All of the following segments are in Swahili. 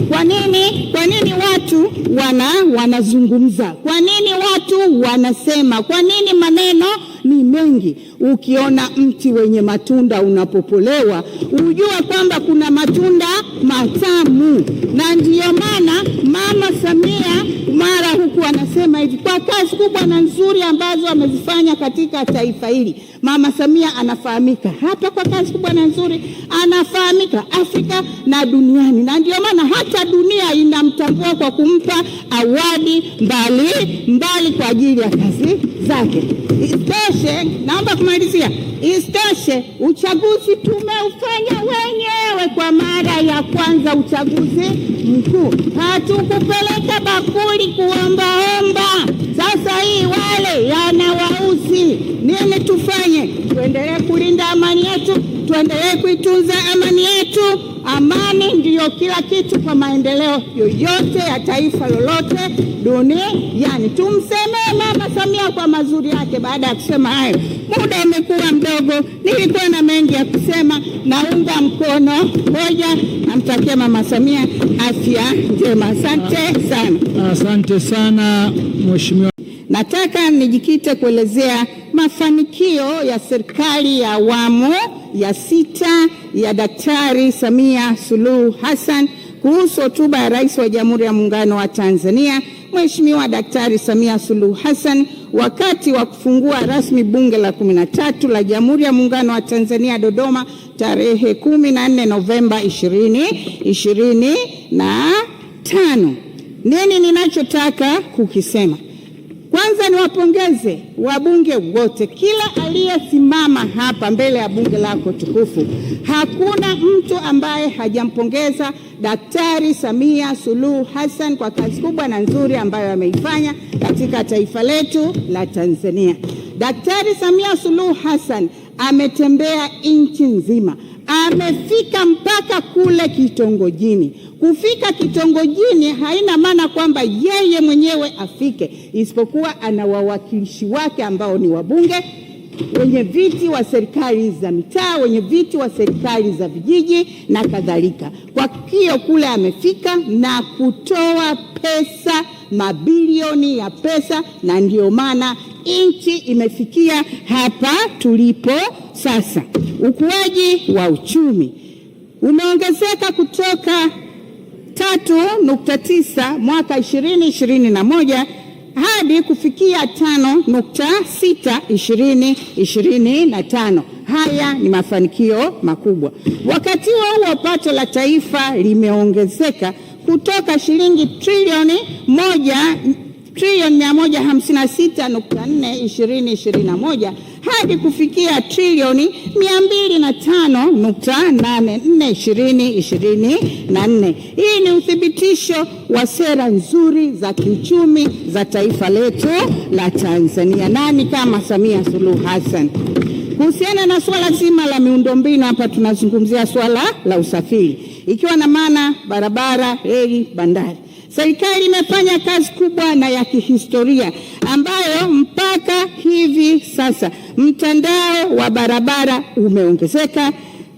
Kwa nini watu wanazungumza? Kwa nini watu wanasema? Kwa nini maneno ni mengi? Ukiona mti wenye matunda unapopolewa, ujue kwamba kuna matunda matamu. Na ndiyo maana Mama Samia mara huku anasema hivi, kwa kazi kubwa na nzuri ambazo amezifanya katika taifa hili. Mama Samia anafahamika hapa kwa kazi kubwa na nzuri, anafahamika Afrika na duniani, na ndio maana hata dunia inamtambua kwa kumpa awadi mbali kwa ajili ya kazi zake. Isitoshe, naomba kumalizia, isitoshe uchaguzi tumeufanya wenyewe kwa mara ya kwanza, uchaguzi mkuu. Hatukupeleka bakuli kuombaomba. Sasa hii wale yanawauzi. Nini tufanye? Tuendelee kulinda amani yetu, tuendelee kuitunza amani yetu. Amani ndiyo kila kitu kwa maendeleo yoyote ya taifa lolote duniani. Tumsemee Mama Samia kwa mazuri yake. Baada ya kusema hayo, muda umekuwa mdogo, nilikuwa na mengi ya kusema. Naunga mkono hoja, namtakia Mama Samia afya njema. Asante sana. Asante sana Mheshimiwa. Nataka nijikite kuelezea mafanikio ya serikali ya awamu ya 6 ya Daktari Samia Suluhu Hassan kuhusu hotuba ya Rais wa Jamhuri ya Muungano wa Tanzania Mheshimiwa Daktari Samia Suluhu Hassan wakati wa kufungua rasmi Bunge la 13 la Jamhuri ya Muungano wa Tanzania Dodoma tarehe 14 Novemba 2025. Nini ninachotaka kukisema? Kwanza niwapongeze wabunge wote, kila aliyesimama hapa mbele ya bunge lako tukufu. Hakuna mtu ambaye hajampongeza Daktari Samia Suluhu Hassan kwa kazi kubwa na nzuri ambayo ameifanya katika taifa letu la Tanzania. Daktari Samia Suluhu Hassan ametembea nchi nzima, amefika mpaka kule kitongojini. Kufika kitongojini haina maana kwamba yeye mwenyewe afike, isipokuwa ana wawakilishi wake ambao ni wabunge, wenye viti wa serikali za mitaa, wenye viti wa serikali za vijiji na kadhalika. Kwa hiyo kule amefika na kutoa pesa, mabilioni ya pesa, na ndio maana nchi imefikia hapa tulipo sasa. Ukuaji wa uchumi umeongezeka kutoka 3.9 mwaka 2021 hadi kufikia 5.6 2025. Haya ni mafanikio makubwa. Wakati huo pato la taifa limeongezeka kutoka shilingi trilioni 156.4 2021 hadi kufikia trilioni 205.84 2024. Hii ni uthibitisho wa sera nzuri za kiuchumi za taifa letu la Tanzania. Nani kama Samia Suluhu Hassan? Kuhusiana na swala zima la miundombinu, hapa tunazungumzia swala la usafiri, ikiwa na maana barabara, reli, bandari. Serikali imefanya kazi kubwa na ya kihistoria ambayo mpaka hivi sasa mtandao wa barabara umeongezeka,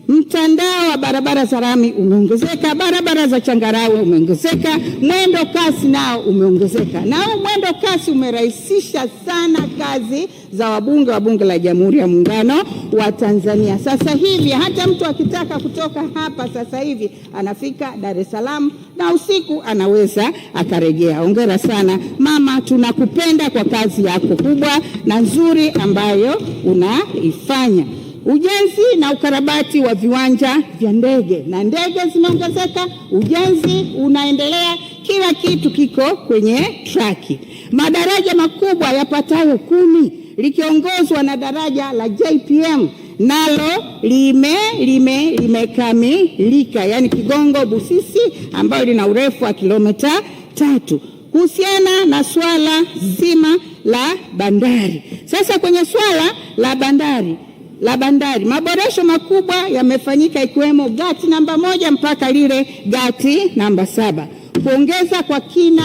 mtandao wa barabara za lami umeongezeka, barabara za changarawe umeongezeka, mwendo kasi nao umeongezeka. Na mwendo kasi umerahisisha sana kazi za wabunge wa Bunge la Jamhuri ya Muungano wa Tanzania. Sasa hivi hata mtu akitaka kutoka hapa sasa hivi anafika Dar es Salaam na usiku anaweza akarejea. Hongera sana mama, tunakupenda kwa kazi yako kubwa na nzuri ambayo unaifanya. Ujenzi na ukarabati wa viwanja vya ndege, na ndege zimeongezeka, ujenzi unaendelea, kila kitu kiko kwenye traki. Madaraja makubwa yapatayo 10 likiongozwa na daraja la JPM nalo limekamilika, yani Kigongo Busisi, ambayo lina urefu wa kilomita 3. Kuhusiana na swala zima la bandari, sasa kwenye swala la bandari maboresho makubwa yamefanyika, ikiwemo gati namba 1 mpaka lile gati namba 7, kuongeza kwa kina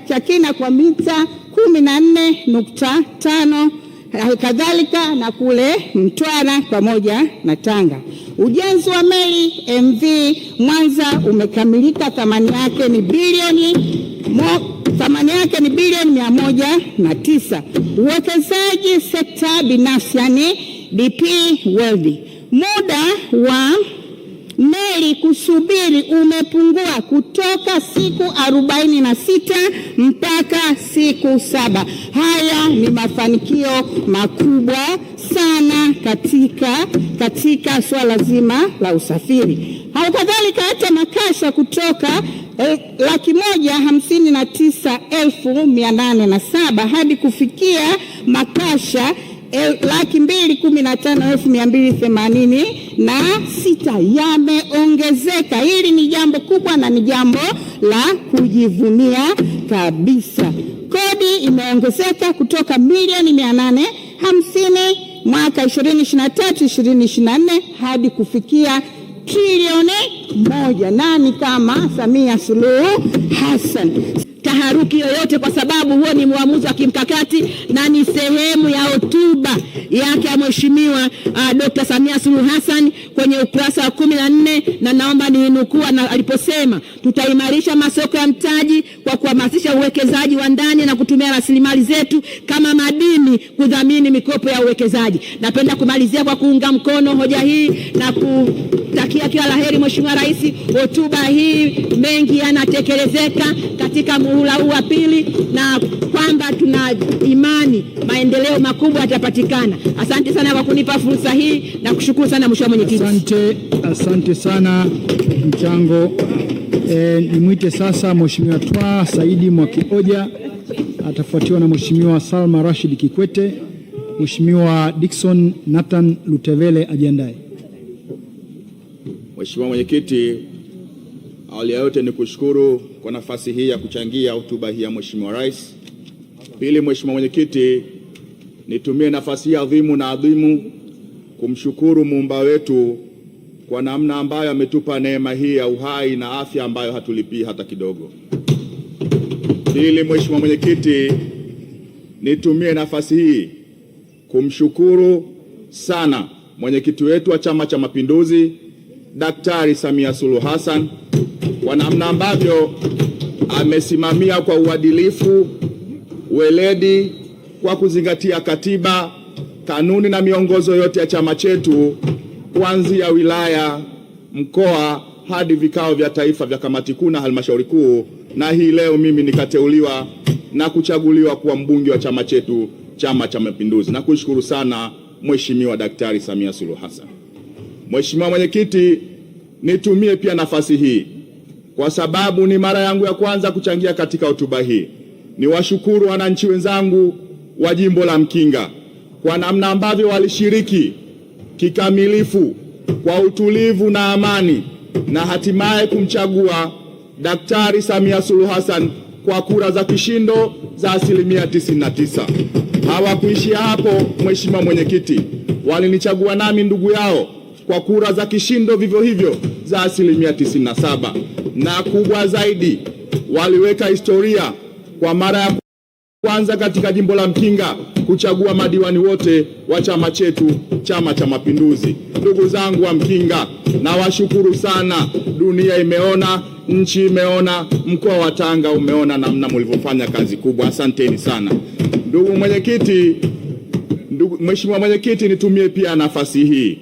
cha kina kwa mita 14.5 kadhalika na kule Mtwara pamoja na Tanga. Ujenzi wa meli MV Mwanza umekamilika, thamani yake ni bilioni 109. Uwekezaji sekta binafsi, yani DP World. Muda wa meli kusubiri umepungua kutoka siku 46 mpaka siku 7. Haya ni mafanikio makubwa sana katika swala zima la usafiri. Halikadhalika hata makasha kutoka 1,59,807 hadi kufikia makasha 215,286 yameongezeka. Hili ni jambo kubwa na ni jambo la kujivunia kabisa. Kodi imeongezeka kutoka milioni 850 mwaka 2023-2024 hadi kufikia trilioni 1. Nani kama Samia Suluhu Hassan? Taharuki yoyote, kwa sababu huo ni muamuzi wa kimkakati na ni sehemu ya hotuba yake ya Mheshimiwa Dr. Samia Suluhu Hassan kwenye ukurasa wa 14, na naomba ninukuu aliposema, tutaimarisha masoko ya mtaji kwa kuhamasisha uwekezaji wa ndani na kutumia rasilimali zetu kama madini kudhamini mikopo ya uwekezaji. Napenda kumalizia kwa kuunga mkono hoja hii na kutakia kila laheri Mheshimiwa Rais. Hotuba hii mengi yanatekelezeka katika muhula huu wa pili, na kwamba tuna imani maendeleo makubwa yatapatikana. Asante sana kwa kunipa fursa hii na kushukuru sana Mheshimiwa Mwenyekiti. Asante sana mchango. Nimwite sasa Mheshimiwa Twaha Saidi Mwakioja, atafuatiwa na Mheshimiwa Salma Rashid Kikwete. Mheshimiwa Dickson Nathan Lutevele ajiandae. Mheshimiwa Mwenyekiti, awali ya yote ni kushukuru kwa nafasi hii ya kuchangia hotuba hii ya Mheshimiwa Rais. Pili, Mheshimiwa Mwenyekiti, nitumie nafasi hii adhimu kumshukuru Muumba wetu kwa namna ambayo ametupa neema hii ya uhai na afya ambayo hatulipii hata kidogo. Pili, Mheshimiwa Mwenyekiti, nitumie nafasi hii kumshukuru sana mwenyekiti wetu wa Chama cha Mapinduzi Daktari Samia Suluhu Hassan kwa namna ambavyo amesimamia kwa uadilifu, weledi, kwa kuzingatia katiba, kanuni na miongozo yote ya chama chetu, kuanzia wilaya, mkoa hadi vikao vya taifa vya kamati kuu na halmashauri kuu, na hii leo mimi nikateuliwa na kuchaguliwa kuwa mbunge wa chama chetu, Chama cha Mapinduzi. Nakushukuru sana Mheshimiwa Daktari Samia Suluhu Hassan. Mheshimiwa Mwenyekiti, nitumie pia nafasi hii kwa sababu ni mara yangu ya kwanza kuchangia katika hotuba hii. Niwashukuru wananchi wenzangu wa jimbo la Mkinga kwa namna ambavyo walishiriki kikamilifu kwa utulivu na amani na hatimaye kumchagua Daktari Samia Suluhu Hassan kwa kura za kishindo za 99%. Hawakuishia hapo Mheshimiwa Mwenyekiti, walinichagua nami ndugu yao kwa kura za kishindo vivyo hivyo za 97%, na kubwa zaidi waliweka historia kwa mara ya kwanza katika jimbo la Mkinga kuchagua madiwani wote wa chama chetu, Chama cha Mapinduzi. Ndugu zangu wa Mkinga, nawashukuru sana. Dunia imeona, nchi imeona, mkoa wa Tanga umeona namna mlivyofanya kazi kubwa. Asanteni sana. Mheshimiwa Mwenyekiti, nitumie pia nafasi hii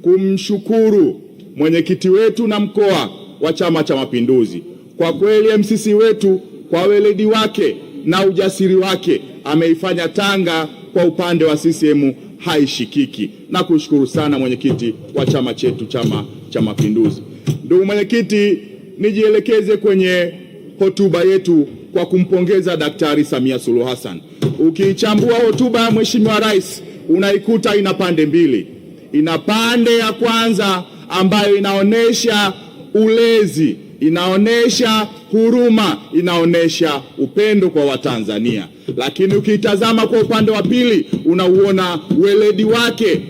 kumshukuru mwenyekiti wetu na mkoa wa Chama cha Mapinduzi. Kwa kweli MCC wetu kwa weledi wake na ujasiri wake ameifanya Tanga kwa upande wa CCM haishikiki. Na kushukuru sana mwenyekiti wa chama chetu, Chama cha Mapinduzi. Ndugu mwenyekiti, nijielekeze kwenye hotuba yetu kwa kumpongeza Daktari Samia Suluhu Hassan. Ukiichambua hotuba ya Mheshimiwa Rais unaikuta ina pande mbili. Ina pande ya kwanza ambayo inaonesha ulezi, inaonesha huruma, inaonesha upendo kwa Watanzania. Lakini ukitazama kwa upande wa pili unauona weledi wake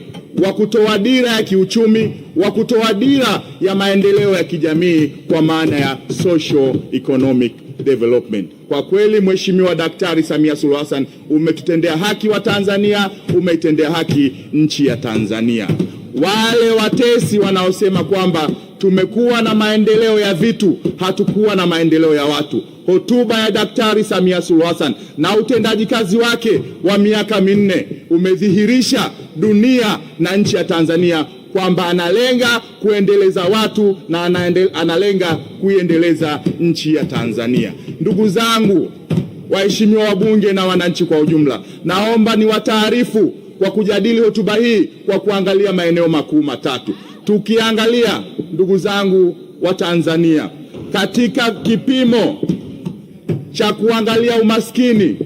wa kutoa dira ya kiuchumi, wa kutoa dira ya maendeleo ya kijamii kwa maana ya social economic development. Kwa kweli Mheshimiwa Daktari Samia Suluhu Hassan, umetutendea haki wa Tanzania, umeitendea haki nchi ya Tanzania. Wale watesi wanaosema kwamba tumekuwa na maendeleo ya vitu, hatukuwa na maendeleo ya watu. Hotuba ya Daktari Samia Suluhu Hassan na utendaji kazi wake wa miaka minne umedhihirisha dunia na nchi ya Tanzania kwamba analenga kuendeleza watu na analenga kuiendeleza nchi ya Tanzania. Ndugu zangu, waheshimiwa wabunge na wananchi kwa ujumla, naomba niwataarifu kwa kujadili hotuba hii kwa kuangalia maeneo makuu matatu. Tukiangalia, ndugu zangu wa Tanzania, katika kipimo cha kuangalia umaskini,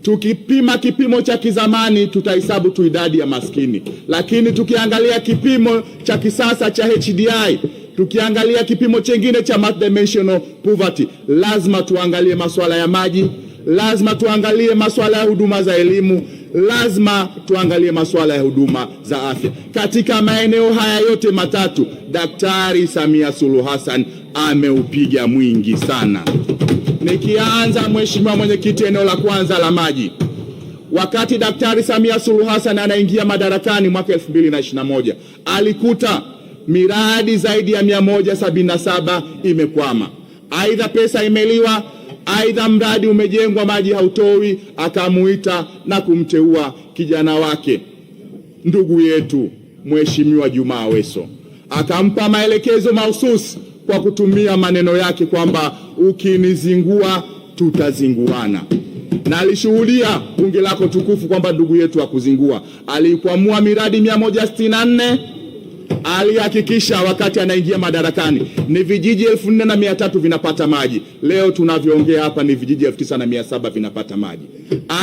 tukipima kipimo cha kizamani tutahesabu tu idadi ya maskini, lakini tukiangalia kipimo cha kisasa cha HDI, tukiangalia kipimo chengine cha multidimensional poverty, lazima tuangalie masuala ya maji, lazima tuangalie masuala ya huduma za elimu, lazima tuangalie masuala ya huduma za afya. Katika maeneo haya yote matatu, Daktari Samia Suluhu Hassan ameupiga mwingi sana. Nikianza, Mheshimiwa Mwenyekiti, eneo la kwanza la maji. Wakati Daktari Samia Suluhu Hassan anaingia madarakani mwaka 2021, alikuta miradi zaidi ya 177 imekwama. Aidha pesa imeliwa, aidha mradi umejengwa maji hautoi. Akamuita na kumteua kijana wake, ndugu yetu Mheshimiwa Juma Aweso, akampa maelekezo mahususi kwa kutumia maneno yake kwamba ukinizingua tutazinguana. Na alishuhudia bunge lako tukufu kwamba ndugu yetu hakuzingua. Alikwamua miradi 164. Alihakikisha wakati anaingia madarakani ni vijiji 4,300 vinapata maji. Leo tunavyoongea hapa ni vijiji 9,700 vinapata maji.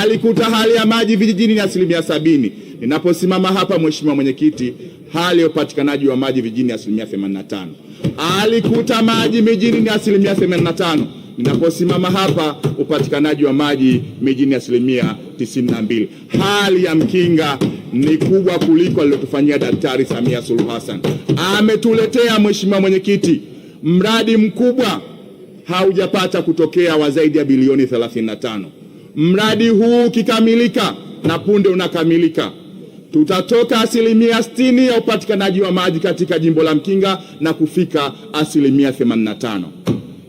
Alikuta hali ya maji vijijini ni 70%. Ninaposimama hapa, Mheshimiwa Mwenyekiti, hali ya upatikanaji wa maji vijijini ni 85%. Alikuta maji mijini ni 85%. Ninaposimama hapa, upatikanaji wa maji mijini 92%. Hali ya Mkinga ni kubwa kuliko alilotufanyia Daktari Samia Suluhu Hassan. Ametuletea, Mheshimiwa Mwenyekiti, mradi mkubwa haujapata kutokea wa zaidi ya bilioni 35. Mradi huu ukikamilika, na punde unakamilika, tutatoka 60% ya upatikanaji wa maji katika jimbo la Mkinga na kufika 85%.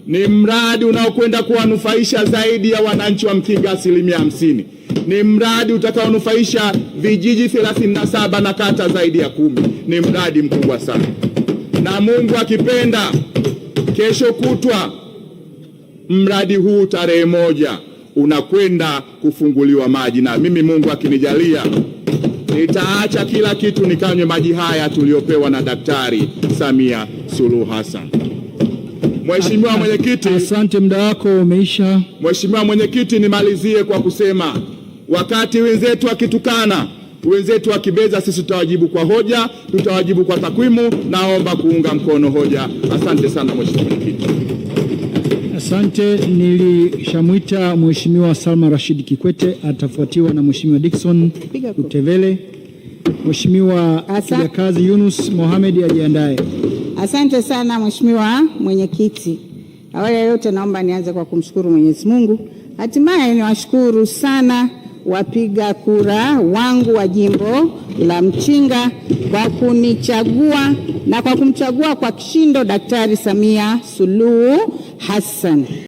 Ni mradi unaokwenda kuwanufaisha zaidi ya wananchi wa Mkinga 50%. Ni mradi utakaonufaisha vijiji 37 na kata zaidi ya 10. Ni mradi mkubwa sana. Na Mungu akipenda, kesho kutwa mradi huu tarehe 1 unakwenda kufunguliwa maji, na mimi Mungu akinijalia nitaacha kila kitu nikanywe maji haya tuliopewa na Daktari Samia Suluhu Hassan. Mheshimiwa Mwenyekiti, asante, muda wako umeisha. Mheshimiwa Mwenyekiti, nimalizie kwa kusema wakati wenzetu akitukana, wenzetu akibeza, sisi tutawajibu kwa hoja, tutawajibu kwa takwimu. Naomba kuunga mkono hoja. Asante sana Mheshimiwa Mwenyekiti. Asante. Nilishamwita Mheshimiwa Salma Rashid Kikwete, atafuatiwa na Mheshimiwa Dickson Utevele. Mheshimiwa Kijakazi Yunus Mohamed ajiandae. Asante sana Mheshimiwa Mwenyekiti. Awali ya yote naomba nianze kwa kumshukuru Mwenyezi Mungu. Hatimaye niwashukuru sana wapiga kura wangu wa jimbo la Mchinga kwa kunichagua na kwa kumchagua kwa kishindo Daktari Samia Suluhu Hassan.